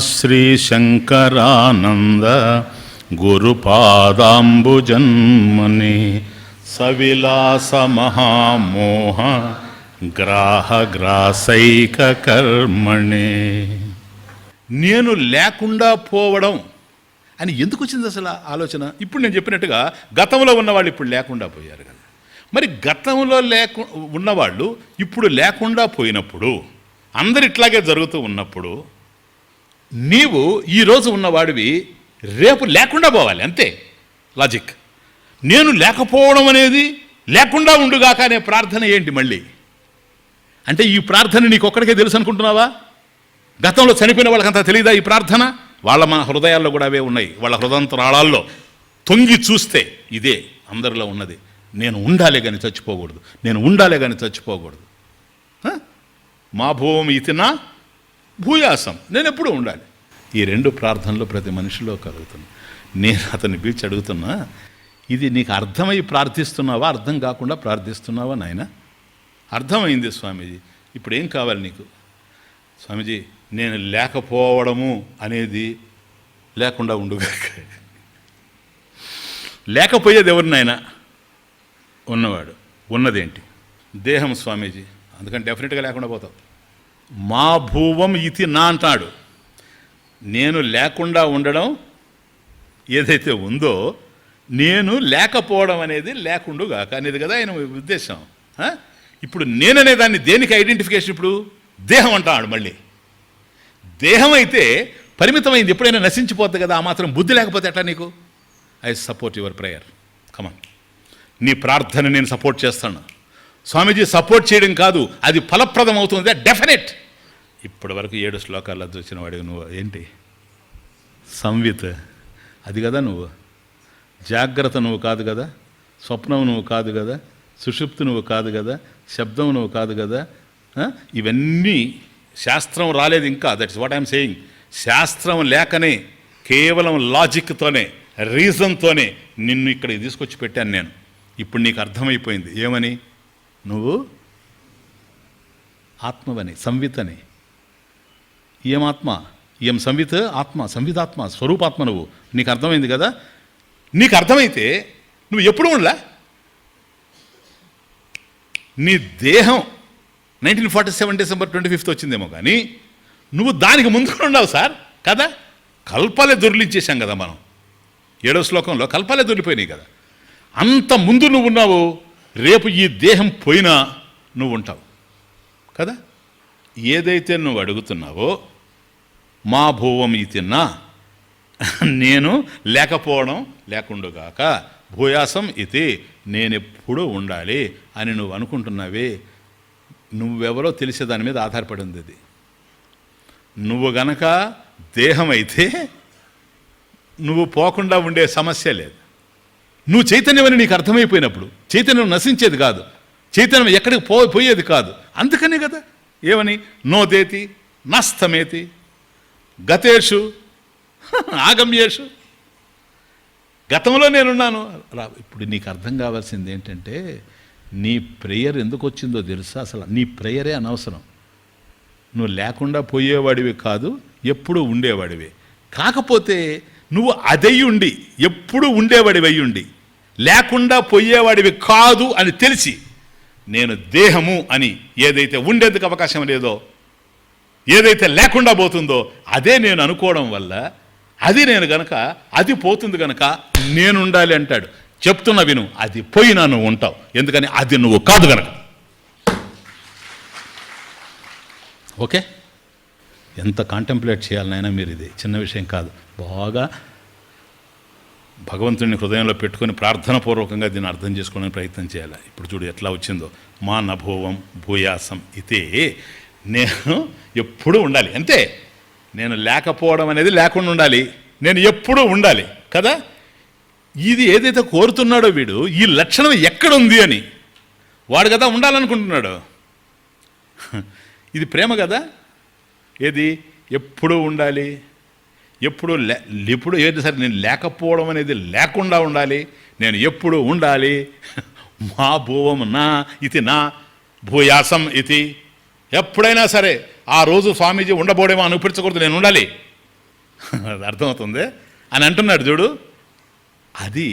శ్రీ శంకరానంద గురుపాదాంబుజన్మని సవిలాస మహామోహ గ్రాహగ్రాసైక కర్మణి. నేను లేకుండా పోవడం అని ఎందుకు వచ్చింది అసలు ఆలోచన? ఇప్పుడు నేను చెప్పినట్టుగా గతంలో ఉన్నవాళ్ళు ఇప్పుడు లేకుండా పోయారు కదా. మరి గతంలో ఉన్నవాళ్ళు ఇప్పుడు లేకుండా పోయినప్పుడు, అందరు ఇట్లాగే జరుగుతూ ఉన్నప్పుడు, నీవు ఈరోజు ఉన్నవాడివి రేపు లేకుండా పోవాలి, అంతే లాజిక్. నేను లేకపోవడం అనేది లేకుండా ఉండుగాక అనే ప్రార్థన ఏంటి మళ్ళీ? అంటే ఈ ప్రార్థన నీకు ఒక్కడికే తెలుసు అనుకుంటున్నావా? గతంలో చనిపోయిన వాళ్ళకంతా తెలియదా ఈ ప్రార్థన? వాళ్ళ మన హృదయాల్లో కూడా అవే ఉన్నాయి. వాళ్ళ హృదయంతరాళాల్లో తొంగి చూస్తే ఇదే అందరిలో ఉన్నది. నేను ఉండాలే కానీ చచ్చిపోకూడదు, నేను ఉండాలే కానీ చచ్చిపోకూడదు. మా భూమి ఇతినా భూయాసం, నేను ఎప్పుడూ ఉండాలి. ఈ రెండు ప్రార్థనలు ప్రతి మనిషిలో కలుగుతుంది. నేను అతన్ని పిలిచి అడుగుతున్నా, ఇది నీకు అర్థమై ప్రార్థిస్తున్నావా, అర్థం కాకుండా ప్రార్థిస్తున్నావా నాయన? అర్థమైంది స్వామీజీ, ఇప్పుడు ఏం కావాలి నీకు? స్వామీజీ, నేను లేకపోవడము అనేది లేకుండా ఉండుగాక. లేకపోయేది ఎవరు నాయన? ఉన్నవాడు. ఉన్నదేంటి? దేహం స్వామీజీ, అందుకని డెఫినెట్గా లేకుండా పోతావు. మా భూవం ఇతి నా అంటాడు. నేను లేకుండా ఉండడం ఏదైతే ఉందో, నేను లేకపోవడం అనేది లేకుండుగాక అనేది కదా ఆయన ఉద్దేశం. ఇప్పుడు నేననే దాన్ని దేనికి ఐడెంటిఫికేషన్? ఇప్పుడు దేహం అంటాడు. మళ్ళీ దేహం అయితే పరిమితమైంది, ఎప్పుడైనా నశించిపోతుంది కదా. ఆ మాత్రం బుద్ధి లేకపోతే ఎట్లా నీకు? ఐ సపోర్ట్ యువర్ ప్రేయర్, కమాన్. నీ ప్రార్థన నేను సపోర్ట్ చేస్తాను స్వామీజీ. సపోర్ట్ చేయడం కాదు, అది ఫలప్రదం అవుతుంది, డెఫినెట్. ఇప్పటి వరకు 7 శ్లోకాల్లో చూసిన వాడివి నువ్వు. ఏంటి సంవిత్? అది కదా నువ్వు. జాగ్రత్త నువ్వు కాదు కదా, స్వప్నం నువ్వు కాదు కదా, సుషుప్తి నువ్వు కాదు కదా, శబ్దం నువ్వు కాదు కదా. ఇవన్నీ శాస్త్రం రాలేదు ఇంకా. That's what I'm saying. శాస్త్రం లేకనే, కేవలం లాజిక్తోనే, రీజన్తోనే నిన్ను ఇక్కడికి తీసుకొచ్చి పెట్టాను నేను. ఇప్పుడు నీకు అర్థమైపోయింది ఏమని? నువ్వు ఆత్మవని, సంవిత్ అని. ఏం ఆత్మ? ఏం సంవిత్? ఆత్మ, సంవితాత్మ, స్వరూపాత్మ నువ్వు. నీకు అర్థమైంది కదా. నీకు అర్థమైతే నువ్వు ఎప్పుడు ఉండలే. నీ దేహం 1947 డిసెంబర్ 25 వచ్చిందేమో, కానీ నువ్వు దానికి ముందు ఉండవు సార్ కదా. కల్పాలే దొర్లించేశాం కదా మనం. 7వ శ్లోకంలో కల్పాలే దొరికిపోయినాయి కదా. అంత ముందు నువ్వు ఉన్నావు, రేపు ఈ దేహం పోయినా నువ్వు ఉంటావు కదా. ఏదైతే నువ్వు అడుగుతున్నావో, మా భూవం ఇతిన్నా, నేను లేకపోవడం లేకుండుగాక, భూయాసం ఇది, నేనెప్పుడూ ఉండాలి అని నువ్వు అనుకుంటున్నావే, నువ్వెవరో తెలిసే దాని మీద ఆధారపడి ఉంది అది. నువ్వు గనక దేహం అయితే నువ్వు పోకుండా ఉండే సమస్య లేదు. నువ్వు చైతన్యమని నీకు అర్థమైపోయినప్పుడు చైతన్యం నశించేది కాదు, చైతన్యం ఎక్కడికి పోయేది కాదు. అందుకనే కదా ఏమని? నోదేతి నస్తమేతి గతేషు ఆగమ్యేషు. గతంలో నేనున్నాను. ఇప్పుడు నీకు అర్థం కావాల్సింది ఏంటంటే, నీ ప్రేయర్ ఎందుకు వచ్చిందో తెలుసా? అసలు నీ ప్రేయరే అనవసరం. నువ్వు లేకుండా పోయేవాడివి కాదు, ఎప్పుడూ ఉండేవాడివి. కాకపోతే నువ్వు అదయ్యుండి, ఎప్పుడు ఉండేవాడివి అయ్యుండి, లేకుండా పోయేవాడివి కాదు అని తెలిసి, నేను దేహము అని ఏదైతే ఉండేందుకు అవకాశం లేదో, ఏదైతే లేకుండా పోతుందో అదే నేను అనుకోవడం వల్ల, అది నేను గనక, అది పోతుంది గనక నేను ఉండాలి అంటాడు. చెప్తున్నా విను, అది పోయినా నువ్వు ఉంటావు. ఎందుకని? అది నువ్వు కాదు గనక. ఓకే, ఎంత కాంటెంప్లేట్ చేయాలనైనా మీరు, ఇది చిన్న విషయం కాదు. బాగా భగవంతుడిని హృదయంలో పెట్టుకొని ప్రార్థనాపూర్వకంగా దీన్ని అర్థం చేసుకోవడానికి ప్రయత్నం చేయాలి. ఇప్పుడు చూడు ఎట్లా వచ్చిందో. మా నభోవం భూయాసం ఇతే, నేను ఎప్పుడూ ఉండాలి అంతే. నేను లేకపోవడం అనేది లేకుండా ఉండాలి, నేను ఎప్పుడూ ఉండాలి కదా. ఇది ఏదైతే కోరుతున్నాడో వీడు, ఈ లక్షణం ఎక్కడుంది అని వాడు కదా ఉండాలనుకుంటున్నాడు. ఇది ప్రేమ కదా. ఏది? ఎప్పుడూ ఉండాలి, ఎప్పుడు ఏది సరే, నేను లేకపోవడం అనేది లేకుండా ఉండాలి, నేను ఎప్పుడు ఉండాలి. మా భూవం నా ఇది నా భూయాసం ఇది. ఎప్పుడైనా సరే ఆ రోజు స్వామీజీ ఉండబోడేమో అనిపించకూడదు, నేను ఉండాలి. అర్థమవుతుంది అని అంటున్నాడు చూడు. అది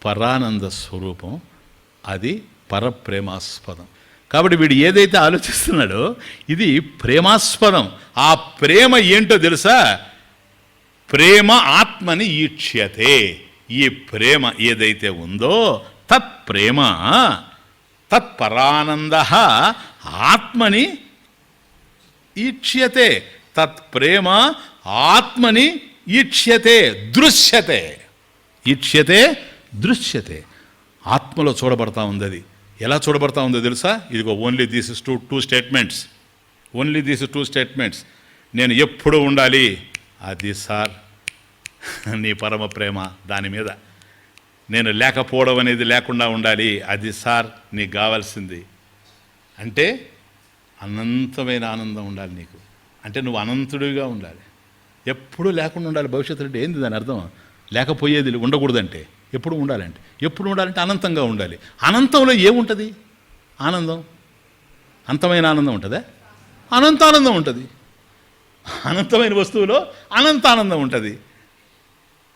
పరానంద స్వరూపం, అది పరప్రేమాస్పదం. కాబట్టి వీడు ఏదైతే ఆలోచిస్తున్నాడో ఇది ప్రేమాస్పదం. ఆ ప్రేమ ఏంటో తెలుసా? ప్రేమ ఆత్మని ఈక్ష్యతే. ఈ ప్రేమ ఏదైతే ఉందో తత్ప్రేమ తత్పరానంద ఆత్మని ఈక్ష్యతే. తత్ప్రేమ ఆత్మని ఈక్ష్యతే దృశ్యతే. ఈక్ష్యతే దృశ్యతే. ఆత్మలో చూడబడతా ఉంది. అది ఎలా చూడబడతా ఉందో తెలుసా? ఇదిగో only this is two statements. Only this 2 statements. నేను ఎప్పుడు ఉండాలి, అది సార్ నీ పరమ ప్రేమ దాని మీద. నేను లేకపోవడం అనేది లేకుండా ఉండాలి, అది సార్ నీకు కావాల్సింది. అంటే అనంతమైన ఆనందం ఉండాలి నీకు. అంటే నువ్వు అనంతుడిగా ఉండాలి, ఎప్పుడూ లేకుండా ఉండాలి. భవిష్యత్తు అంటే ఏంది దాని అర్థం? లేకపోయేది ఉండకూడదంటే ఎప్పుడు ఉండాలంటే, ఎప్పుడు ఉండాలంటే అనంతంగా ఉండాలి. అనంతంలో ఏముంటుంది? ఆనందం. అంతమైన ఆనందం ఉంటుందా? అనంతానందం ఉంటుంది. అనంతమైన వస్తువులో అనంతానందం ఉంటుంది.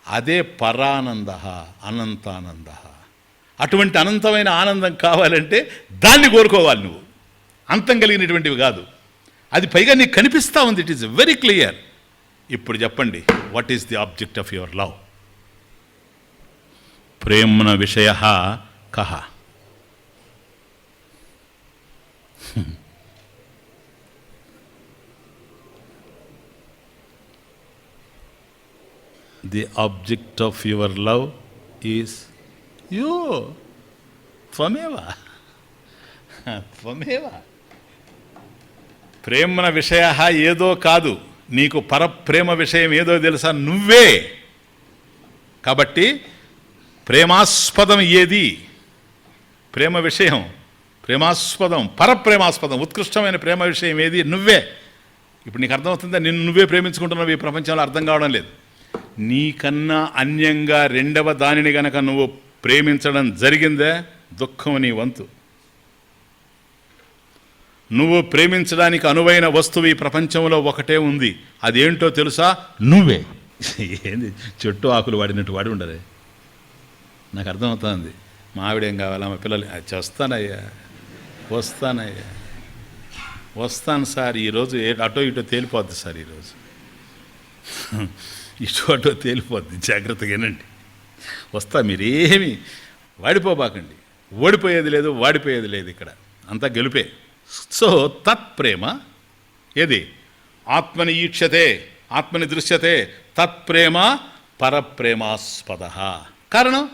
అదే పరానంద, అనంతానంద. అటువంటి అనంతమైన ఆనందం కావాలంటే దాన్ని కోరుకోవాలి నువ్వు, అంతం కలిగినటువంటివి కాదు. అది పైగా నీకు కనిపిస్తూ ఉంది. It is very clear. ఇప్పుడు చెప్పండి, what is the object of your love? ప్రేమ్న విషయ కహ? The object of your love is you. త్వమేవ త్వమేవ. ప్రేమ్న విషయ ఏదో కాదు, నీకు పరప్రేమ విషయం ఏదో తెలుసా? నువ్వే. కాబట్టి ప్రేమాస్పదం ఏది? ప్రేమ విషయం ప్రేమాస్పదం, పరప్రేమాస్పదం, ఉత్కృష్టమైన ప్రేమ విషయం ఏది? నువ్వే. ఇప్పుడు నీకు అర్థమవుతుందా? నిన్ను నువ్వే ప్రేమించుకుంటున్నావు. ఈ ప్రపంచంలో అర్థం కావడం లేదు. నీకన్నా అన్యంగా రెండవ దానిని గనక నువ్వు ప్రేమించడం జరిగిందే, దుఃఖం నీ వంతు. నువ్వు ప్రేమించడానికి అనువైన వస్తువు ఈ ప్రపంచంలో ఒకటే ఉంది. అదేంటో తెలుసా? నువ్వే. ఏంది చెట్టు ఆకులు వాడినట్టు వాడి ఉండరే? నాకు అర్థమవుతుంది. మా ఆవిడేం కావాలా, మా పిల్లలు వస్తానయ్యా వస్తాను సార్. ఈరోజు అటో ఇటో తేలిపోద్ది సార్. ఈరోజు ఇటో అటో తేలిపోద్ది, జాగ్రత్తగా ఏనండి. వస్తా, మీరేమి వాడిపోబాకండి. ఓడిపోయేది లేదు, వాడిపోయేది లేదు. ఇక్కడ అంతా గెలుపే. సో తత్ప్రేమ ఏది? ఆత్మని ఈక్షతే, ఆత్మని దృశ్యతే. తత్ప్రేమ పరప్రేమాస్పద. కారణం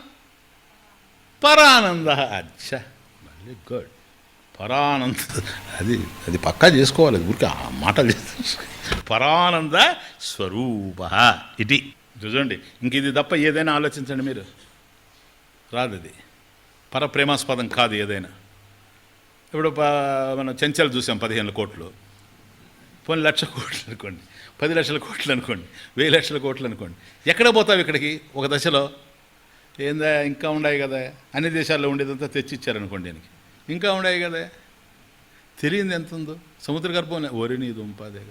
పరానంద. అచ్చా, వెరీ గుడ్. పరానంద అది పక్కా చేసుకోవాలి. అది ఊరికి ఆ మాటలు పరానంద స్వరూప ఇది. చూడండి, ఇంక ఇది తప్ప ఏదైనా ఆలోచించండి మీరు, రాదు. అది పరప్రేమాస్పదం కాదు ఏదైనా. ఇప్పుడు మనం చెంచలు చూసాం 15 కోట్లు, పోనీ 1,00,000 కోట్లు అనుకోండి, 10 లక్షల కోట్లు అనుకోండి, 1000 లక్షల కోట్లు అనుకోండి. ఎక్కడ పోతావు ఇక్కడికి? ఒక దశలో ఏందా ఇంకా ఉన్నాయి కదా, అన్ని దేశాల్లో ఉండేదంతా తెచ్చిచ్చారనుకోండి. దీనికి ఇంకా ఉన్నాయి కదా, తెలియంది ఎంత ఉందో. సముద్ర గర్భంలో ఒరి నీ దుంపాదే.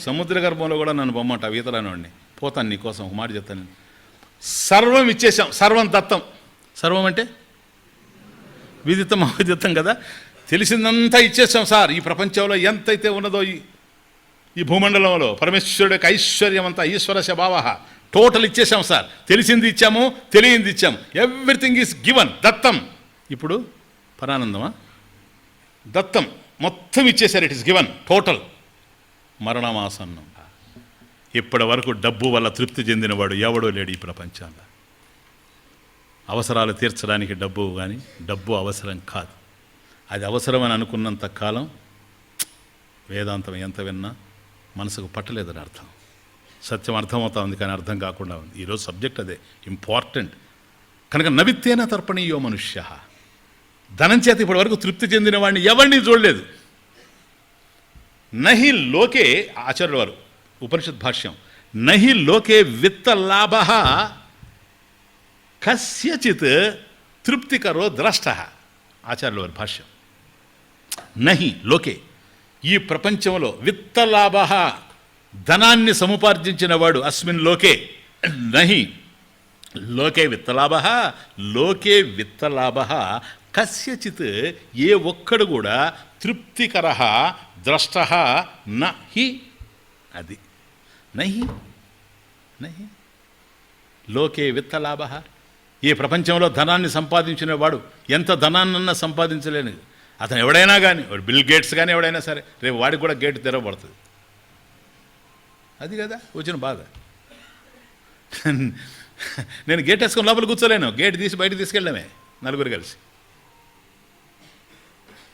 సముద్ర గర్భంలో కూడా నన్ను బొమ్మంట ఈతరానివాడిని. పోతాను నీకోసం, ఒక మాట చెప్తాను. నేను సర్వం ఇచ్చేసాం, సర్వం దత్తం. సర్వం అంటే విదితం అవిదితం కదా. తెలిసిందంతా ఇచ్చేసాం సార్. ఈ ప్రపంచంలో ఎంతైతే ఉన్నదో ఈ భూమండలంలో పరమేశ్వరుడు యొక్క ఐశ్వర్యం అంతా, ఈశ్వరస్య భావ, టోటల్ ఇచ్చేసాం సార్. తెలిసింది ఇచ్చాము, తెలియంది ఇచ్చాము. ఎవ్రీథింగ్ ఈజ్ గివన్, దత్తం. ఇప్పుడు పరానందమా? దత్తం, మొత్తం ఇచ్చేశారు. It is given total. మరణమాసన్నం. ఇప్పటి వరకు డబ్బు వల్ల తృప్తి చెందినవాడు ఎవడో లేడు ఈ ప్రపంచంలో. అవసరాలు తీర్చడానికి డబ్బు, కానీ డబ్బు అవసరం కాదు. అది అవసరమని అనుకున్నంత కాలం వేదాంతం ఎంత విన్నా మనసుకు పట్టలేదని అర్థం. సత్యం అర్థమవుతా ఉంది, కానీ అర్థం కాకుండా ఉంది. ఈరోజు సబ్జెక్ట్ అదే ఇంపార్టెంట్ కనుక. నవిత్తేన తర్పణీయో మనుష్య. ధనం చేత ఇప్పటి వరకు తృప్తి చెందిన వాడిని ఎవరిని చూడలేదు. నహి లోకే, ఆచార్యుల వారు ఉపనిషత్ భాష్యం, నహి లోకే విత్తలాభ కస్యచిత్ తృప్తికరో ద్రష్ట. ఆచార్యుల వారి భాష్యం. నహి లోకే, ఈ ప్రపంచంలో విత్తలాభ, ధనాన్ని సముపార్జించిన వాడు అస్మిన్ లోకే నహి లోకే విత్తలాభ లోకే విత్తలాభ కస్యచిత్ ఏ ఒక్కడు కూడా తృప్తికర ద్రష్ట నహి అది నహి నహి లోకే విత్తలాభ ఈ ప్రపంచంలో ధనాన్ని సంపాదించిన వాడు ఎంత ధనాన్నన్నా సంపాదించలేని అతను ఎవడైనా కానీ బిల్ గేట్స్ కానీ ఎవడైనా సరే రేపు వాడికి కూడా గేట్ తెరవబడుతుంది. అది కదా వచ్చిన బాధ. నేను గేట్ వేసుకొని లోపల కూర్చోలేను, గేట్ తీసి బయటకు తీసుకెళ్ళడమే నలుగురు కలిసి.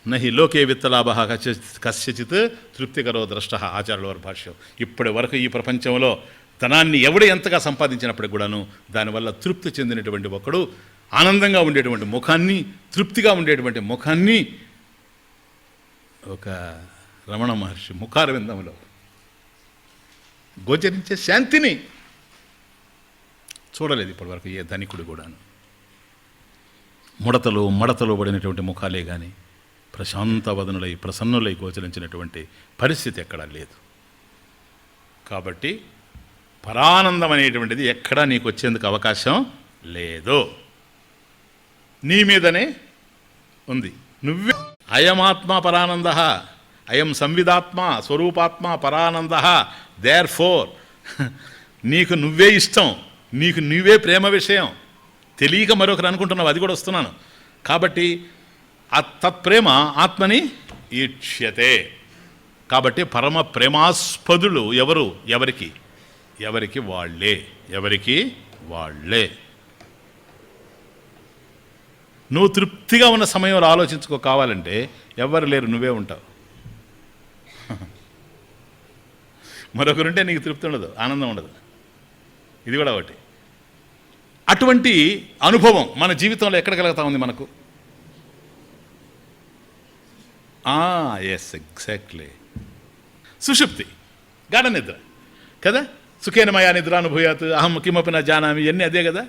నహి లోకే విత్తలాభ కస్యచిత్ తృప్తికరో ద్రష్ట ఆచార్యుల వారి భాష్యం. ఇప్పటి వరకు ఈ ప్రపంచంలో ధనాన్ని ఎవడు ఎంతగా సంపాదించినప్పటికి కూడాను దానివల్ల తృప్తి చెందినటువంటి ఒకడు ఆనందంగా ఉండేటువంటి ముఖాన్ని, తృప్తిగా ఉండేటువంటి ముఖాన్ని ఒక రమణ మహర్షి ముఖారవిందంలో గోచరించే శాంతిని చూడలేదు ఇప్పటివరకు ఏ ధనికుడు కూడాను. మడతలు పడినటువంటి ముఖాలే కానీ ప్రశాంత వదనులై ప్రసన్నులై గోచరించినటువంటి పరిస్థితి ఎక్కడా లేదు. కాబట్టి పరానందం అనేటువంటిది ఎక్కడా నీకు వచ్చేందుకు అవకాశం లేదు, నీ మీదనే ఉంది. నువ్వే అయమాత్మ పరానంద, అయం సంవిదాత్మ స్వరూపాత్మ పరానంద. దేర్ ఫోర్ నీకు నువ్వే ఇష్టం, నీకు నువ్వే ప్రేమ విషయం. తెలియక మరొకరు అనుకుంటున్నావు, అది కూడా వస్తున్నాను. కాబట్టి తత్ప్రేమ ఆత్మని ఈక్ష్యతే. కాబట్టి పరమ ప్రేమాస్పదులు ఎవరు? ఎవరికి వాళ్ళే. నువ్వు తృప్తిగా ఉన్న సమయంలో ఆలోచించుకో. కావాలంటే ఎవరు లేరు, నువ్వే ఉంటావు. మరొకరుంటే నీకు తృప్తి ఉండదు, ఆనందం ఉండదు. ఇది కూడా ఒకటి. అటువంటి అనుభవం మన జీవితంలో ఎక్కడ కలుగుతా ఉంది మనకు? Yes, exactly. సుషుప్తి, గాఢ నిద్ర కదా. సుఖేన మయా నిద్ర అనుభూయాత్ అహం కిమపి న జానామి, ఇవన్నీ అదే కదా.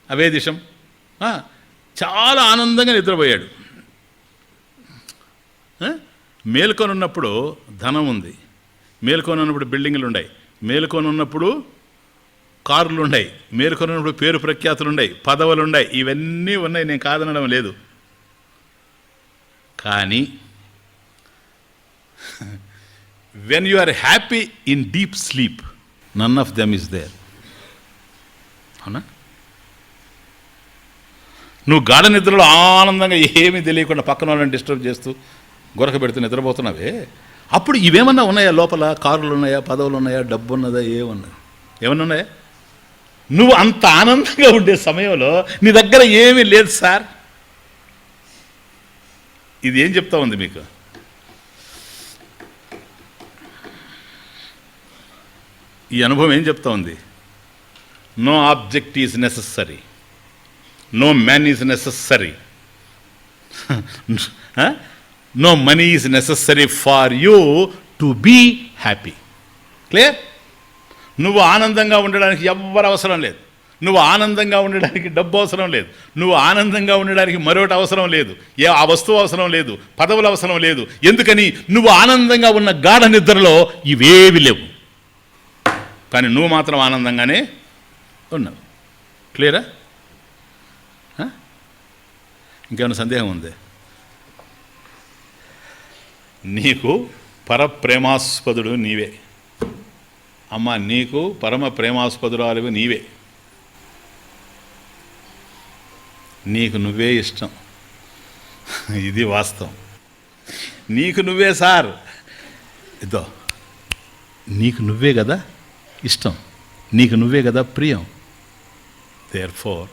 అవేదిషం. చాలా ఆనందంగా నిద్రపోయాడు. మేల్కొని ఉన్నప్పుడు ధనం ఉంది, మేల్కొని ఉన్నప్పుడు బిల్డింగ్లు ఉన్నాయి, మేల్కొని ఉన్నప్పుడు కార్లు ఉన్నాయి, మేల్కొని ఉన్నప్పుడు పేరు ప్రఖ్యాతులు ఉన్నాయి, పదవులు ఉన్నాయి, ఇవన్నీ ఉన్నాయి, నేను కాదనడం లేదు. కానీ when you are happy in deep sleep, none of them is there. అవునా? నువ్వు గాఢ నిద్రలో ఆనందంగా ఏమీ తెలియకుండా పక్కన వాళ్ళని డిస్టర్బ్ చేస్తూ గొరక పెడుతూ నిద్రపోతున్నావే, అప్పుడు ఇవేమన్నా ఉన్నాయా? లోపల కారులు ఉన్నాయా, పదవులు ఉన్నాయా, డబ్బు ఉన్నదా? ఏమన్నా ఉన్నాయా? నువ్వు అంత ఆనందంగా ఉండే సమయంలో నీ దగ్గర ఏమీ లేదు సార్. ఇది ఏం చెప్తా ఉంది మీకు? ఈ అనుభవం ఏం చెప్తా ఉంది? No object is necessary, no man is necessary, no money is necessary for you to be happy. Clear? నువ్వు ఆనందంగా ఉండడానికి ఎవ్వరు అవసరం లేదు, నువ్వు ఆనందంగా ఉండడానికి డబ్బు అవసరం లేదు, నువ్వు ఆనందంగా ఉండడానికి మరొకటి అవసరం లేదు, ఆ వస్తువు అవసరం లేదు, పదవులు అవసరం లేదు. ఎందుకని? నువ్వు ఆనందంగా ఉన్న గాఢ నిద్రలో ఇవేవి లేవు, కానీ నువ్వు మాత్రం ఆనందంగానే ఉన్నావు. క్లియరా? ఇంకేమైనా సందేహం ఉంది? నీకు పరప్రేమాస్పదుడు నీవే అమ్మ, నీకు పరమ ప్రేమాస్పదురాలు నీవే. నీకు నువ్వే ఇష్టం, ఇది వాస్తవం. నీకు నువ్వే సార్, ఇదో నీకు నువ్వే కదా ఇష్టం, నీకు నువ్వే కదా ప్రియం. దేర్ ఫోర్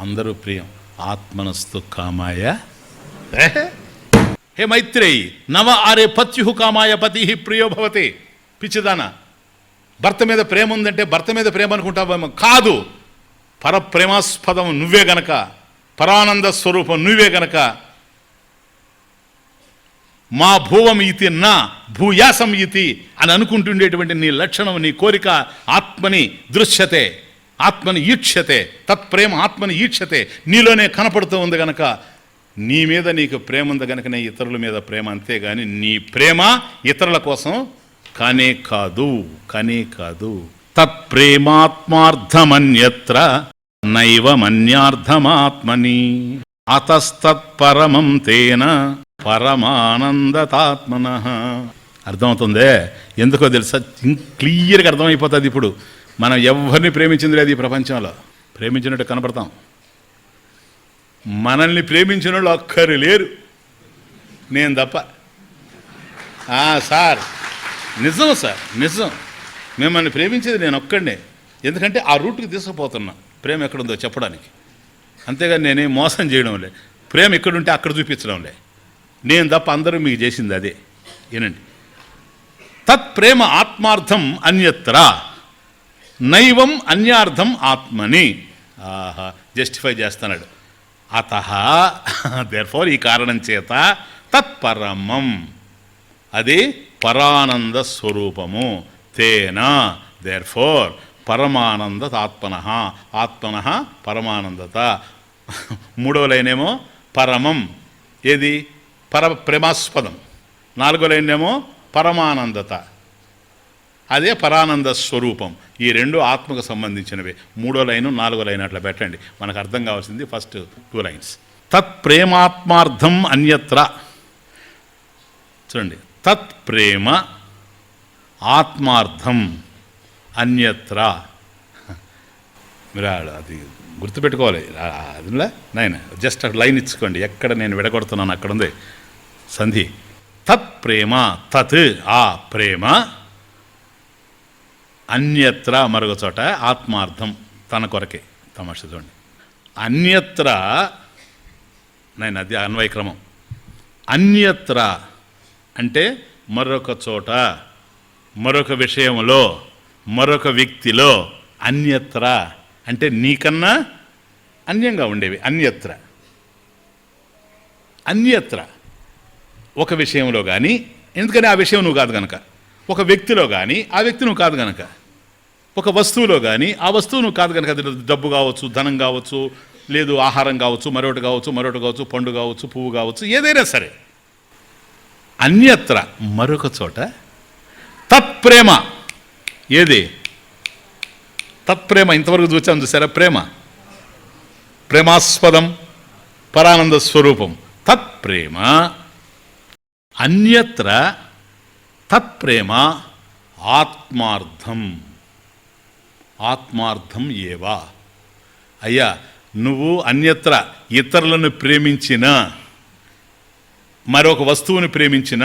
అందరూ ప్రియం. ఆత్మనస్తు కామాయ. హే మైత్రేయి, నవ ఆరే పత్యు కామాయ పతి ప్రియో భవతి. పిచ్చిదానా, భర్త మీద ప్రేమ ఉందంటే భర్త మీద ప్రేమ అనుకుంటావేమో, కాదు. పరప్రేమాస్పదం నువ్వే గనక, పరానంద స్వరూపం నువ్వే గనక, మా భూవం ఇతి నా భూయాసం ఇతి అని అనుకుంటుండేటువంటి నీ లక్షణం, నీ కోరిక ఆత్మని దృశ్యతే, ఆత్మని ఈక్షతే, తత్ప్రేమ ఆత్మని ఈక్షతే నీలోనే కనపడుతూ ఉంది గనక, నీ మీద నీకు ప్రేమ ఉంది గనకనే ఇతరుల మీద ప్రేమ. అంతేగాని నీ ప్రేమ ఇతరుల కోసం కానే కాదు. తత్ప్రేమాత్మార్థమన్యత్ర నైవమన్యార్థమాత్మని అతస్తత్పరమం తేన పరమానందతాత్మనః. అర్థమవుతుందే? ఎందుకో తెలుసా? క్లియర్గా అర్థమైపోతుంది. ఇప్పుడు మనం ఎవరిని ప్రేమించింది లేదు ఈ ప్రపంచంలో. ప్రేమించినట్టు కనపడతాం. మనల్ని ప్రేమించిన వాళ్ళు ఒక్కరు లేరు, నేను తప్ప. సార్ నిజం, సార్ నిజం. మిమ్మల్ని ప్రేమించేది నేను ఒక్కడే. ఎందుకంటే ఆ రూట్కి తీసుకుపోతున్నా ప్రేమ ఎక్కడుందో చెప్పడానికి. అంతేగాని నేనేం మోసం చేయడంలే. ప్రేమ ఎక్కడుంటే అక్కడ చూపించడంలే. నేను తప్ప అందరూ మీకు చేసింది అదే. ఏనండి, తత్ప్రేమ ఆత్మార్థం అన్యత్ర నైవం అన్యార్థం ఆత్మని. జస్టిఫై చేస్తున్నాడు. అతః దేర్ఫోర్, ఈ కారణం చేత తత్పరమం, అది పరానంద స్వరూపము. తేన దేర్ఫోర్ పరమానందత ఆత్మనః, ఆత్మనః పరమానందత. మూడవ లైనేమో పరమం, ఏది ప్రేమాస్పదం. నాలుగో లైనేమో పరమానందత, అదే పరానంద స్వరూపం. ఈ రెండు ఆత్మకు సంబంధించినవి. మూడో లైను నాలుగో లైన్ అట్లా పెట్టండి. మనకు అర్థం కావాల్సింది ఫస్ట్ 2 లైన్స్. తత్ప్రేమాత్మార్థం అన్యత్ర, చూడండి, తత్ప్రేమ ఆత్మార్థం అన్యత్ర. మీరు అది గుర్తుపెట్టుకోవాలి. అదిలా నాయన జస్ట్ లైన్ ఇచ్చుకోండి. ఎక్కడ నేను విడగొడుతున్నాను అక్కడ ఉంది సంధి. తత్ప్రేమ, తత్ ఆ ప్రేమ, అన్యత్ర మరొక చోట, ఆత్మార్థం తన కొరకే. తమాష చూడండి, అన్యత్ర నేను అది అన్వయక్రమం. అన్యత్ర అంటే మరొక చోట, మరొక విషయంలో, మరొక వ్యక్తిలో. అన్యత్ర అంటే నీకన్నా అన్యంగా ఉండేవి. అన్యత్ర అన్యత్ర ఒక విషయంలో కానీ, ఎందుకని ఆ విషయం నువ్వు కాదు కనుక. ఒక వ్యక్తిలో కానీ, ఆ వ్యక్తి నువ్వు కాదు కనుక. ఒక వస్తువులో కానీ, ఆ వస్తువు నువ్వు కాదు కనుక. అది డబ్బు కావచ్చు, ధనం కావచ్చు, లేదు ఆహారం కావచ్చు, మరొకటి కావచ్చు, పండు కావచ్చు, పువ్వు కావచ్చు, ఏదైనా సరే. అన్యత్ర మరొక చోట. తత్ప్రేమ, ఏది తత్ప్రేమ? ఇంతవరకు చూసారా? ప్రేమ ప్రేమాస్పదం, పరానంద స్వరూపం. తత్ప్రేమ అన్యత్ర, తత్ప్రేమ ఆత్మార్థం, ఆత్మార్థం ఏవా. అయ్యా, నువ్వు అన్యత్ర ఇతరులను ప్రేమించిన, మరొక వస్తువుని ప్రేమించిన,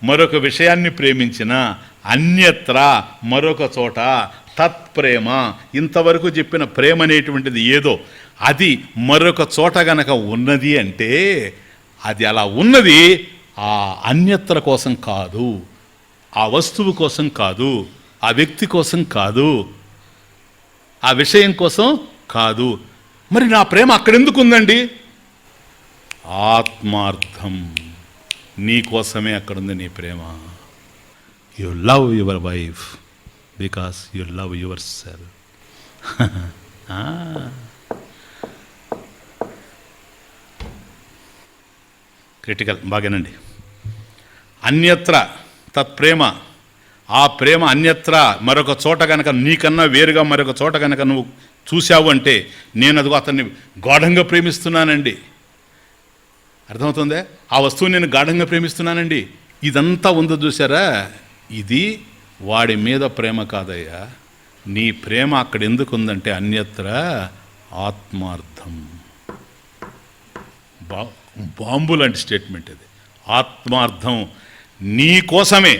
మరొక విషయాన్ని ప్రేమించిన, అన్యత్ర మరొక చోట, తత్ప్రేమ ఇంతవరకు చెప్పిన ప్రేమ అనేటువంటిది ఏదో అది మరొక చోట గనక ఉన్నది అంటే, అది అలా ఉన్నది ఆ అన్యత్ర కోసం కాదు, ఆ వస్తువు కోసం కాదు, ఆ వ్యక్తి కోసం కాదు, ఆ విషయం కోసం కాదు. మరి నా ప్రేమ అక్కడెందుకు ఉందండి? ఆత్మార్థం, నీ కోసమే అక్కడుంది నీ ప్రేమ. You love your wife because you love yourself. Critical, బాగానండి. అన్యత్ర తత్ప్రేమ, ఆ ప్రేమ అన్యత్ర మరొక చోట కనుక, నీకన్నా వేరుగా మరొక చోట కనుక నువ్వు చూశావు అంటే, నేను అదిగో అతన్ని గాఢంగా ప్రేమిస్తున్నానండి. అర్థమవుతుందే? ఆ వస్తువుని నేను గాఢంగా ప్రేమిస్తున్నానండి. ఇదంతా ఉందో చూసారా? ఇది వాడి మీద ప్రేమ కాదయ్యా. నీ ప్రేమ అక్కడ ఎందుకు ఉందంటే అన్యత్ర ఆత్మార్థం. బాంబు లాంటి స్టేట్మెంట్ ఇది. ఆత్మార్థం, నీ కోసమే,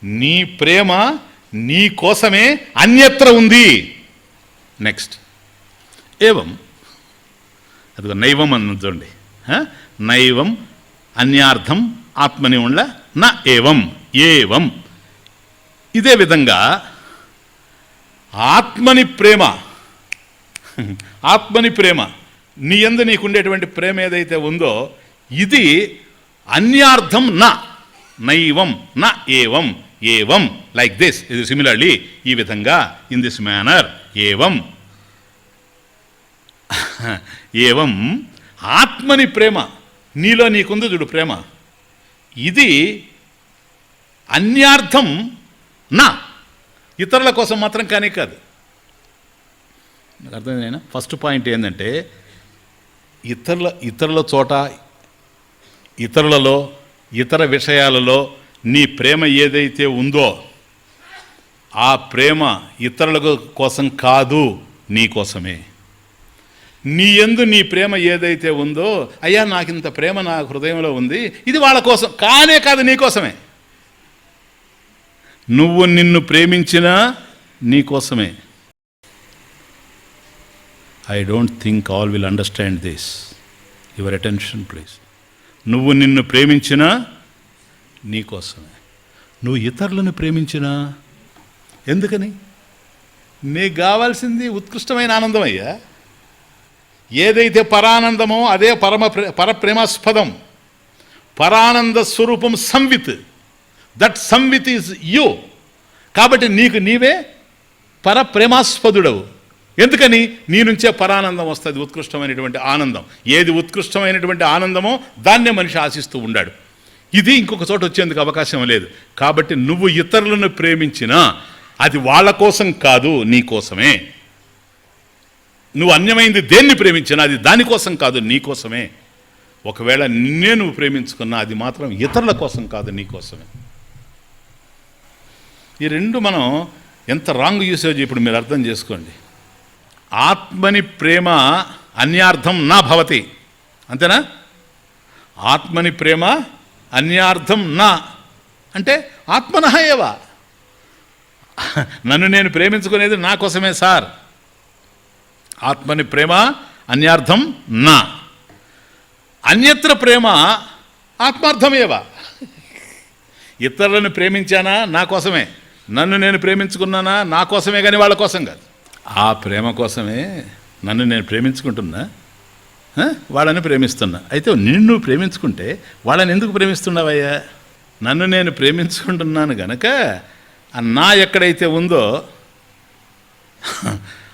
నీ ప్రేమ నీ కోసమే అన్యత్ర ఉంది. నెక్స్ట్ ఏవం, అదిగో నైవం అన్నదండి. నైవం అన్యార్థం ఆత్మని ఉండ నా ఏవం ఏవం. ఇదే విధంగా ఆత్మని ప్రేమ, ఆత్మని ప్రేమ, నీ యందు నీకుండేటువంటి ప్రేమ ఏదైతే ఉందో ఇది అన్యార్థం నా, నైవం నా ఏవం, ఏవం లైక్ దిస్, ఇది సిమిలర్లీ, ఈ విధంగా, ఇన్ దిస్ మేనర్, ఏవం ఏవం. ఆత్మని ప్రేమ, నీలో నీకుంది చూడు ప్రేమ, ఇది అన్యార్థం నా, ఇతరుల కోసం మాత్రం కానీ కాదు. నాకు అర్థమైందేనా? ఫస్ట్ పాయింట్ ఏంటంటే ఇతరుల చోట, ఇతరులలో, ఇతర విషయాలలో నీ ప్రేమ ఏదైతే ఉందో ఆ ప్రేమ ఇతరుల కోసం కాదు, నీ కోసమే. నీ యందు నీ ప్రేమ ఏదైతే ఉందో, అయ్యా నాకు ఇంత ప్రేమ నా హృదయంలో ఉంది, ఇది వాళ్ళ కోసం కానే కాదు, నీ కోసమే. నువ్వు నిన్ను ప్రేమించినా నీ కోసమే. I don't think all will understand this. Your attention please. నువ్వు నిన్ను ప్రేమించినా నీ కోసమే. నువ్వు ఇతరులను ప్రేమించినా ఎందుకని? నీకు కావాల్సింది ఉత్కృష్టమైన ఆనందం అయ్యా. ఏదైతే పరానందమో అదే పరప్రేమాస్పదం. పరానంద స్వరూపం సంవిత్. దట్ సంవిత్ ఈజ్ యూ. కాబట్టి నీకు నీవే పరప్రేమాస్పదుడవు. ఎందుకని? నీ నుంచే పరానందం వస్తుంది, ఉత్కృష్టమైనటువంటి ఆనందం. ఏది ఉత్కృష్టమైనటువంటి ఆనందమో దాన్నే మనిషి ఆశిస్తూ ఉండాడు. ఇది ఇంకొక చోట వచ్చేందుకు అవకాశం లేదు. కాబట్టి నువ్వు ఇతరులను ప్రేమించినా అది వాళ్ళ కోసం కాదు, నీ కోసమే. నువ్వు అన్యమైంది దేన్ని ప్రేమించినా అది దానికోసం కాదు, నీ కోసమే. ఒకవేళ నిన్నే నువ్వు ప్రేమించుకున్నా అది మాత్రం ఇతరుల కోసం కాదు, నీ కోసమే. ఈ రెండు మనం ఎంత రాంగ్ యూసేజ్ ఇప్పుడు మీరు అర్థం చేసుకోండి. ఆత్మని ప్రేమ అన్యార్థం నా భవతి, అంతేనా? ఆత్మని ప్రేమ అన్యార్థం నా అంటే ఆత్మనః ఏవ. నన్ను నేను ప్రేమించుకునేది నా కోసమే సార్. ఆత్మని ప్రేమ అన్యార్థం నా. అన్యత్ర ప్రేమ ఆత్మార్థమేవ. ఇతరులను ప్రేమించానా నా కోసమే, నన్ను నేను ప్రేమించుకున్నానా నా కోసమే, కానీ వాళ్ళ కోసం కాదు. ఆ ప్రేమ కోసమే నన్ను నేను ప్రేమించుకుంటున్నా, వాళ్ళని ప్రేమిస్తున్నా. అయితే నిన్ను ప్రేమించుకుంటే వాళ్ళని ఎందుకు ప్రేమిస్తున్నావయ్యా? నన్ను నేను ప్రేమించుకుంటున్నాను గనక ఆ నా ఎక్కడైతే ఉందో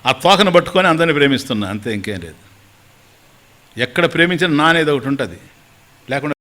ఆ తోకను పట్టుకొని అందరిని ప్రేమిస్తున్నా, అంతే, ఇంకేం లేదు. ఎక్కడ ప్రేమించిన నా అనేది ఒకటి ఉంటుంది, లేకుండా